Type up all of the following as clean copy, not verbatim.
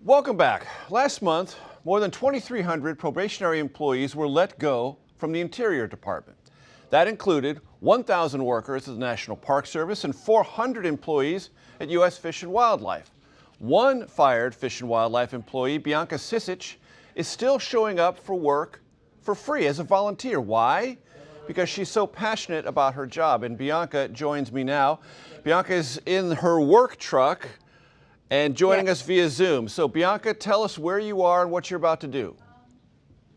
Welcome back. Last month, more than 2,300 probationary employees were let go from the Interior Department. That included 1,000 workers at the National Park Service and 400 employees at U.S. Fish and Wildlife. One fired Fish and Wildlife employee, Bianca Sicich, is still showing up for work for free as a volunteer. Why? Because she's so passionate about her job. And Bianca joins me now. Bianca is in her work truck and joining us via Zoom. So Bianca, tell us where you are and what you're about to do.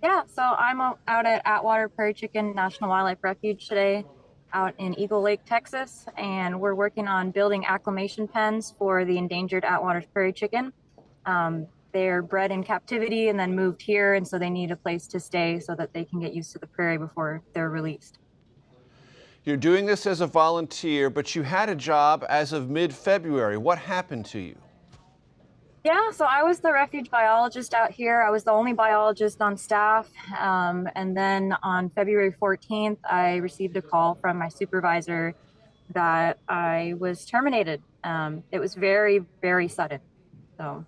Yeah, so I'm out at Atwater Prairie Chicken National Wildlife Refuge today, out in Eagle Lake, Texas, and we're working on building acclimation pens for the endangered Atwater prairie chicken. They're bred in captivity and then moved here, and so they need a place to stay so that they can get used to the prairie before they're released. You're doing this as a volunteer, but you had a job as of mid-February. What happened to you? Yeah, so I was the refuge biologist out here. I was the only biologist on staff. And then on February 14th, I received a call from my supervisor that I was terminated. It was very, very sudden. So.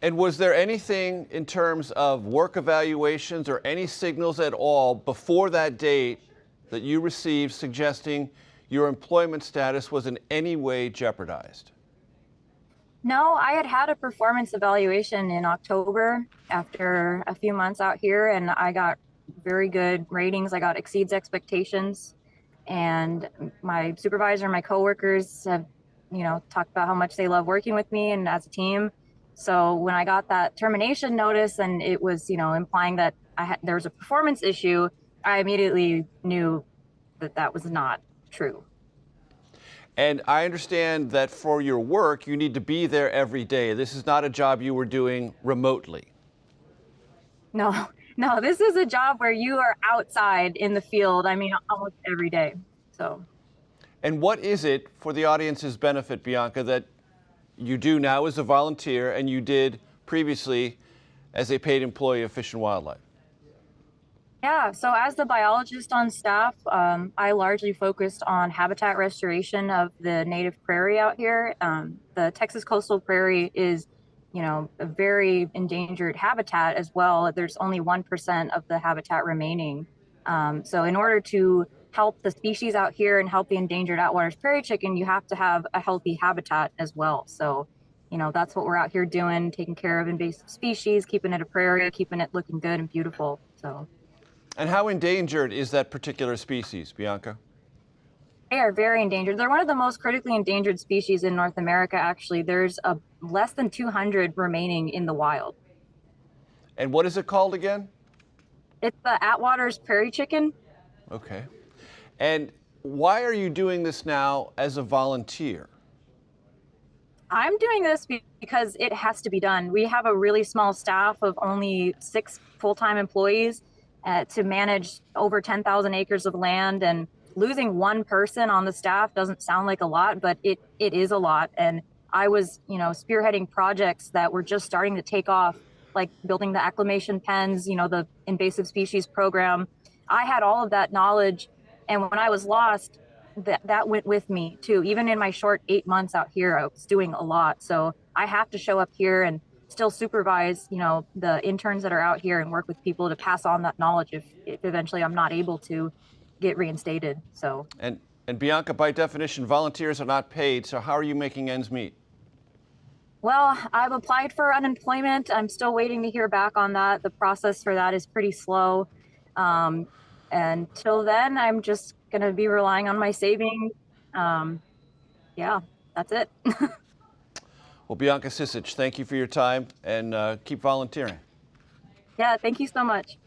And was there anything in terms of work evaluations or any signals at all before that date that you received suggesting your employment status was in any way jeopardized? No, I had a performance evaluation in October after a few months out here, and I got very good ratings. I got exceeds expectations, and my supervisor and my coworkers have, talked about how much they love working with me and as a team. So when I got that termination notice and it was, implying that there was a performance issue, I immediately knew that that was not true. And I understand that for your work, you need to be there every day. This is not a job you were doing remotely. No, this is a job where you are outside in the field. I mean, almost every day. So. And what is it, for the audience's benefit, Bianca, that you do now as a volunteer and you did previously as a paid employee of Fish and Wildlife? Yeah, so as the biologist on staff, I largely focused on habitat restoration of the native prairie out here. The Texas coastal prairie is, a very endangered habitat as well. There's only 1% of the habitat remaining. So in order to help the species out here and help the endangered Atwater prairie chicken, you have to have a healthy habitat as well. So, that's what we're out here doing, taking care of invasive species, keeping it a prairie, keeping it looking good and beautiful. So. And how endangered is that particular species, Bianca? They are very endangered. They're one of the most critically endangered species in North America, actually. There's less than 200 remaining in the wild. And what is it called again? It's the Atwater's prairie chicken. Okay. And why are you doing this now as a volunteer? I'm doing this because it has to be done. We have a really small staff of only 6 full-time employees to manage over 10,000 acres of land, and losing one person on the staff doesn't sound like a lot, but it is a lot. And I was, spearheading projects that were just starting to take off, like building the acclimation pens, the invasive species program. I had all of that knowledge, and when I was lost, that went with me too. Even in my short 8 months out here, I was doing a lot. So I have to show up here and still supervise, the interns that are out here and work with people to pass on that knowledge if eventually I'm not able to get reinstated. So. And Bianca, by definition, volunteers are not paid. So how are you making ends meet? Well, I've applied for unemployment. I'm still waiting to hear back on that. The process for that is pretty slow. Until then, I'm just going to be relying on my savings. Yeah, that's it. Well, Bianca Sicich, thank you for your time and keep volunteering. Yeah, thank you so much.